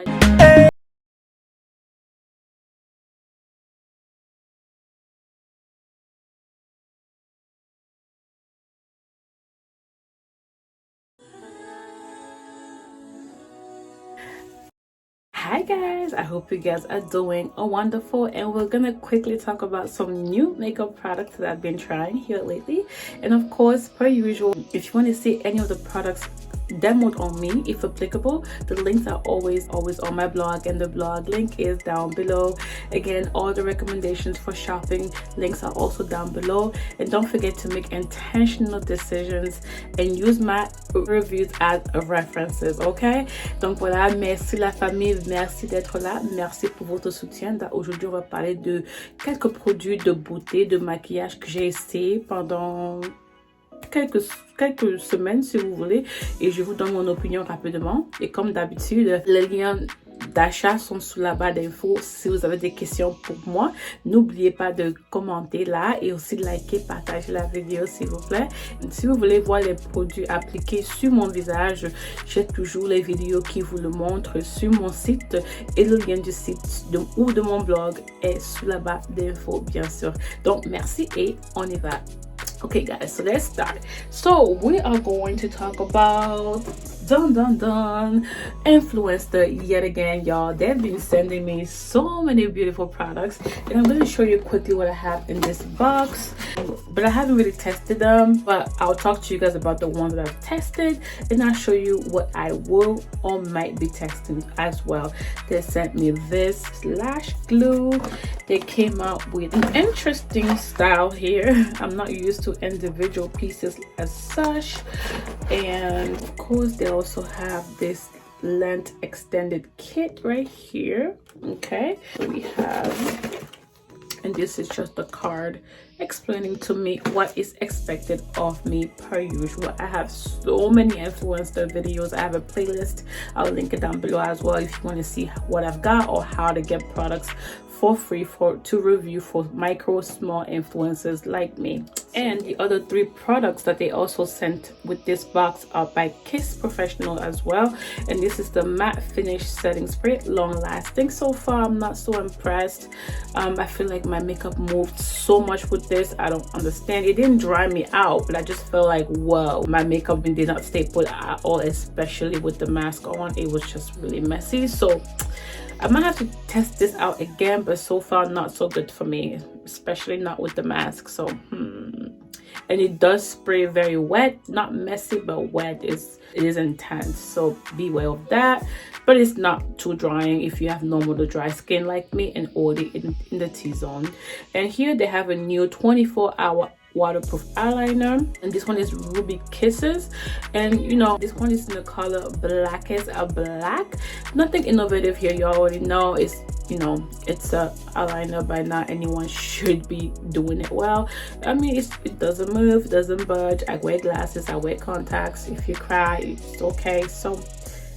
Hi guys, I hope you guys are doing wonderful, and we're gonna quickly talk about some new makeup products that I've been trying here lately. And of course, per usual, if you want to see any of the products demoed on me, if applicable, the links are always on my blog, and the blog link is down below. Again, all the recommendations for shopping links are also down below, and don't forget to make intentional decisions and use my reviews as references. Okay, donc voilà, merci la famille, merci d'être là, merci pour votre soutien. Aujourd'hui on va parler de quelques produits de beauté, de maquillage que j'ai essayé pendant quelques semaines si vous voulez, et je vous donne mon opinion rapidement. Et comme d'habitude, les liens d'achat sont sous la barre d'infos. Si vous avez des questions pour moi, n'oubliez pas de commenter là, et aussi de liker, partager la vidéo s'il vous plaît. Si vous voulez voir les produits appliqués sur mon visage, j'ai toujours les vidéos qui vous le montrent sur mon site, et le lien du site ou de mon blog est sous la barre d'infos bien sûr. Donc merci et on y va. Okay guys, so let's start. So we are going to talk about Influenster yet again, y'all. They've been sending me so many beautiful products, and I'm going to show you quickly what I have in this box, but I haven't really tested them, but I'll talk to you guys about the ones that I've tested, and I'll show you what I will or might be testing as well. They sent me this Lash glue. They came out with an interesting style here. I'm not used to individual pieces as such, and of course they also have this length extended kit right here. Okay, so we have, and this is just a card explaining to me what is expected of me per usual. I have so many influencer videos. I have a playlist, I'll link it down below as well if you want to see what I've got or how to get products for free to review for micro small influencers like me. And the other 3 products that they also sent with this box are by Kiss Professional as well, and this is the matte finish setting spray, long lasting. So far I'm not so impressed. I feel like my makeup moved so much with this. I don't understand. It didn't dry me out, but I just felt like, whoa, my makeup did not stay put at all, especially with the mask on. It was just really messy. So I might have to test this out again, but so far not so good for me, especially not with the mask. So and it does spray very wet, not messy, but wet. It is intense, so beware of that. But it's not too drying if you have normal to dry skin like me and already in the T-zone. And here they have a new 24-hour waterproof eyeliner, and this one is Ruby Kisses, and you know, this one is in the color Blackest Black. Nothing innovative here, you already know. It's, you know, it's a eyeliner. By now anyone should be doing it well. I mean, it doesn't move, it doesn't budge. I wear glasses, I wear contacts. If you cry, it's okay. So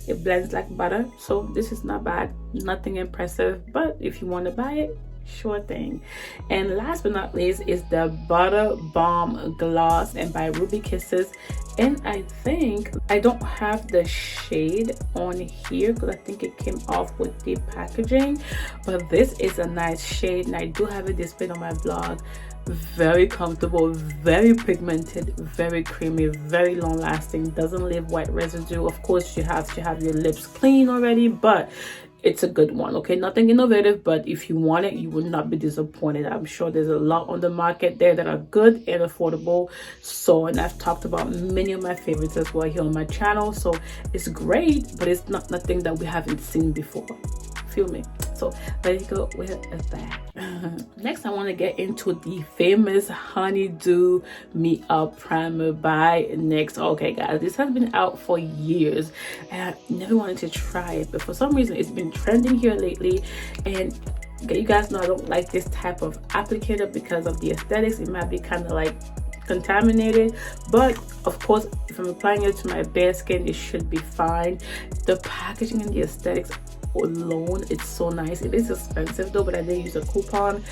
it blends like butter, so this is not bad, nothing impressive, but if you want to buy it, sure thing. And last but not least is the Butter Bomb Gloss, and by Ruby Kisses. And I think I don't have the shade on here because I think it came off with the packaging, but this is a nice shade, and I do have it displayed on my blog. Very comfortable, very pigmented, very creamy, very long lasting, doesn't leave white residue. Of course you have to have your lips clean already, but it's a good one. Okay, nothing innovative, but if you want it, you will not be disappointed. I'm sure there's a lot on the market there that are good and affordable. So, and I've talked about many of my favorites as well here on my channel, so it's great, but it's not nothing that we haven't seen before. Feel me? So let's go with that. Next I want to get into the famous Honeydew Me Up Primer by NYX. Okay guys, this has been out for years and I never wanted to try it, but for some reason it's been trending here lately. And you guys know I don't like this type of applicator because of the aesthetics. It might be kind of like contaminated, but of course if I'm applying it to my bare skin, it should be fine. The packaging and the aesthetics alone, it's so nice. It is expensive though, but I did use a coupon.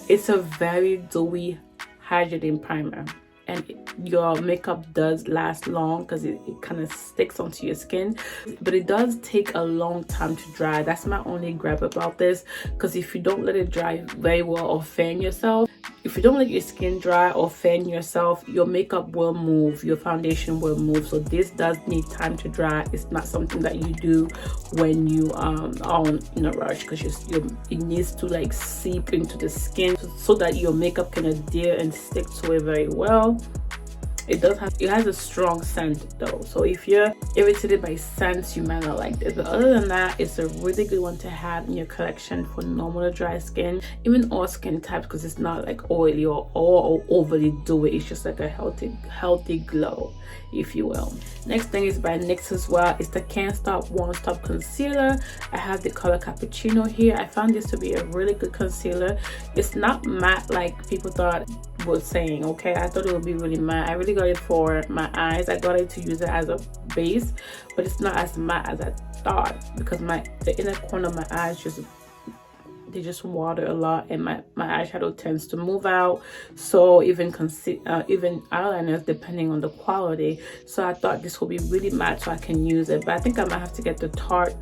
It's a very dewy hydrating primer. and your makeup does last long because it kind of sticks onto your skin, but it does take a long time to dry. That's my only gripe about this, because if you don't let it dry very well or fan yourself, if you don't let your skin dry or fan yourself, your makeup will move, your foundation will move. So this does need time to dry. It's not something that you do when you are in a rush, because it needs to like seep into the skin so that your makeup can adhere and stick to it very well. It has a strong scent though, so if you're irritated by scents, you might not like this. But other than that, it's a really good one to have in your collection for normal or dry skin, even all skin types, because it's not like oily or overly dewy. It's just like a healthy glow, if you will. Next thing is by NYX as well. It's the Can't Stop Won't Stop concealer. I have the color Cappuccino here. I found this to be a really good concealer. It's not matte like people thought was saying. Okay, I thought it would be really matte. I really got it for my eyes. I got it to use it as a base, but it's not as matte as I thought, because the inner corner of my eyes just water a lot, and my eyeshadow tends to move out. So even eyeliners, depending on the quality. So I thought this will be really matte so I can use it, but I think I might have to get the Tarte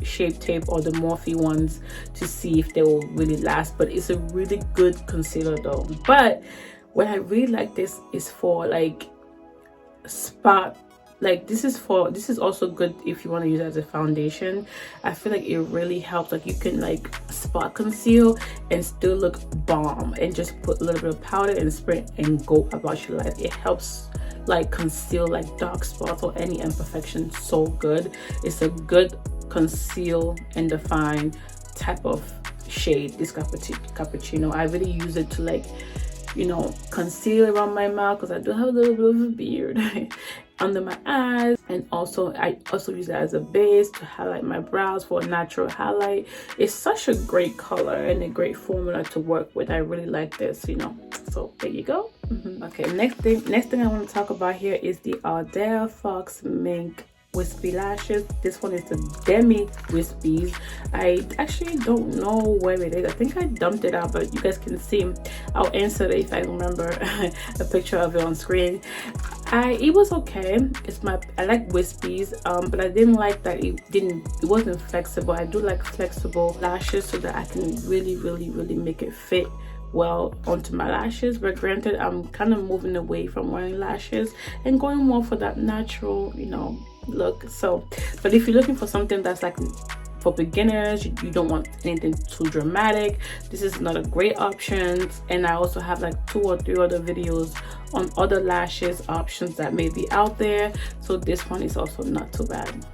Shape Tape or the Morphe ones to see if they will really last. But it's a really good concealer though. But what I really like this is for like spot, like this is also good if you want to use it as a foundation. I feel like it really helps. Like you can like spot conceal and still look bomb, and just put a little bit of powder and spray and go about your life. It helps like conceal like dark spots or any imperfection so good. It's a good conceal and define type of shade, this Cappuccino. I really use it to like, you know, conceal around my mouth, because I do have a little bit of a beard under my eyes, and also I also use it as a base to highlight my brows for a natural highlight. It's such a great color and a great formula to work with. I really like this, you know. So there you go. Okay, next thing I want to talk about here is the Ardell Fox Mink Wispy lashes. This one is the Demi Wispies. I actually don't know where it is. I think I dumped it out, but you guys can see. I'll insert it if I remember a picture of it on screen. It was okay. I like Wispies, but I didn't like that it wasn't flexible. I do like flexible lashes so that I can really make it fit well onto my lashes. But granted, I'm kind of moving away from wearing lashes and going more for that natural, you know, look. So but if you're looking for something that's like for beginners, you don't want anything too dramatic, this is not a great option. And I also have like 2 or 3 other videos on other lashes options that may be out there, so this one is also not too bad.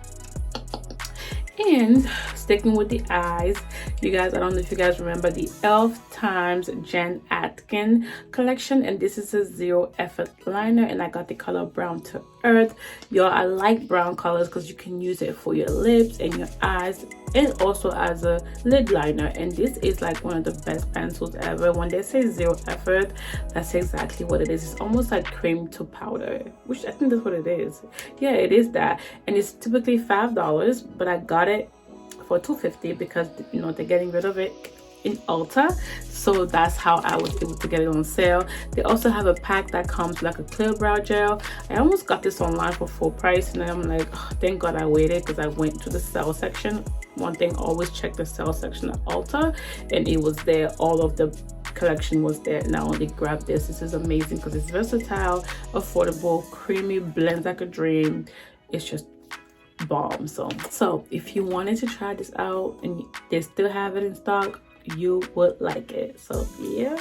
And sticking with the eyes, you guys, I don't know if you guys remember the e.l.f. times Jen Atkin collection, and this is a zero effort liner, and I got the color Brown to Earth. Y'all, I like brown colors because you can use it for your lips and your eyes, and also as a lid liner. And this is like one of the best pencils ever. When they say zero effort, that's exactly what it is. It's almost like cream to powder, which I think that's what it is. Yeah, it is that. And it's typically $5, but I got it for $2.50 because, you know, they're getting rid of it in Ulta, so that's how I was able to get it on sale. They also have a pack that comes like a clear brow gel. I almost got this online for full price, and then I'm like, oh, thank God I waited, because I went to the sale section. One thing, always check the sale section at Ulta, and it was there. All of the collection was there, and I only grabbed this. This is amazing because it's versatile, affordable, creamy, blends like a dream. It's just bomb. So if you wanted to try this out and they still have it in stock, you would like it. So yeah.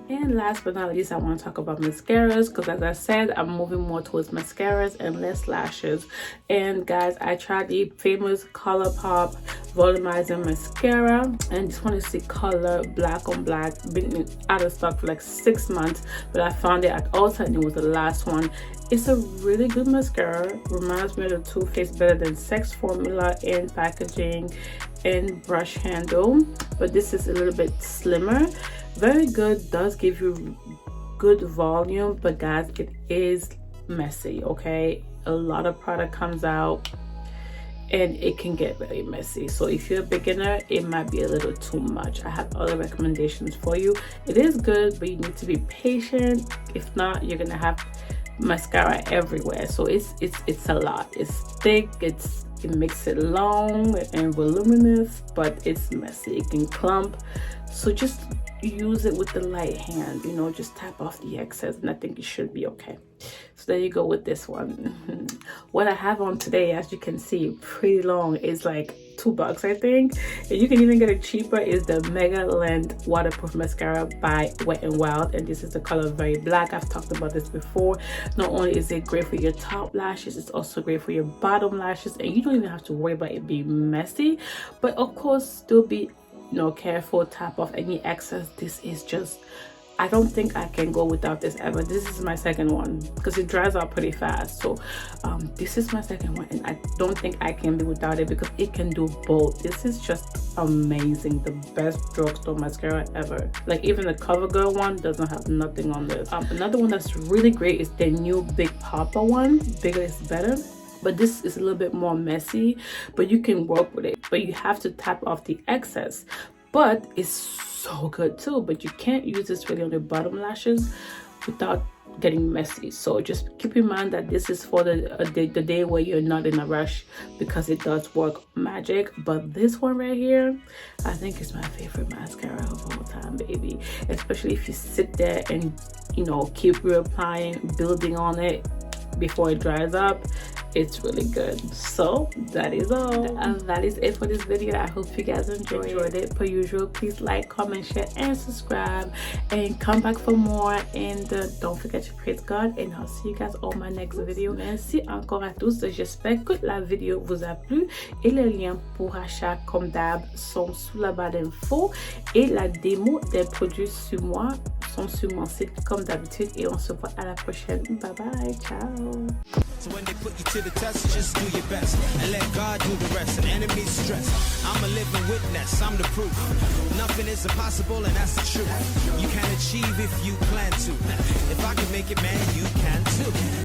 And last but not least, I want to talk about mascaras, because as I said, I'm moving more towards mascaras and less lashes. And guys, I tried the famous ColourPop Volumizer Mascara, and this one is the color Black on Black. Been out of stock for like 6 months, but I found it at Ulta and it was the last one. It's a really good mascara. Reminds me of the Too Faced Better Than Sex formula in packaging and brush handle, but this is a little bit slimmer. Very good, does give you good volume, but guys, it is messy. Okay, a lot of product comes out and it can get very messy. So if you're a beginner, it might be a little too much. I have other recommendations for you. It is good, but you need to be patient. If not, you're gonna have mascara everywhere. So it's a lot. It's thick, it makes it long and voluminous, but it's messy. It can clump. So just use it with the light hand, you know, just tap off the excess, and I think it should be okay. So there you go with this one. What I have on today, as you can see, pretty long. It's like $2, I think, and you can even get it cheaper. Is the Mega Length Waterproof Mascara by Wet n Wild, and this is the color Very Black. I've talked about this before. Not only is it great for your top lashes, it's also great for your bottom lashes, and you don't even have to worry about it being messy. But of course, still be, you know, careful, tap off any excess. This is just, I don't think I can go without this ever. This is my second one because it dries out pretty fast. So this is my second one, and I don't think I can be without it because it can do both. This is just amazing. The best drugstore mascara ever. Like even the CoverGirl one doesn't have nothing on this. Another one that's really great is the new Big Poppa one. Bigger is better. But this is a little bit more messy, but you can work with it. But you have to tap off the excess. But it's so good too. But you can't use this really on your bottom lashes without getting messy. So just keep in mind that this is for the day where you're not in a rush, because it does work magic. But this one right here, I think is my favorite mascara of all time, baby. Especially if you sit there and, you know, keep reapplying, building on it before it dries up. It's really good. So that is all, and that is it for this video. I hope you guys enjoyed it. Per usual, please like, comment, share, and subscribe, and come back for more. And don't forget to praise God, and I'll see you guys on my next video. Merci encore à tous. J'espère que la vidéo vous a plu, et les liens pour achat comme d'hab sont sous la barre d'infos, et la démo des produits sur moi sont sur mon site comme d'habitude, et on se voit à la prochaine. Bye bye, ciao. So when they put you to the test, just do your best and let God do the rest. And enemies stress, I'm a living witness, I'm the proof. Nothing is impossible, and that's the truth. You can achieve if you plan to. If I can make it, man, you can too.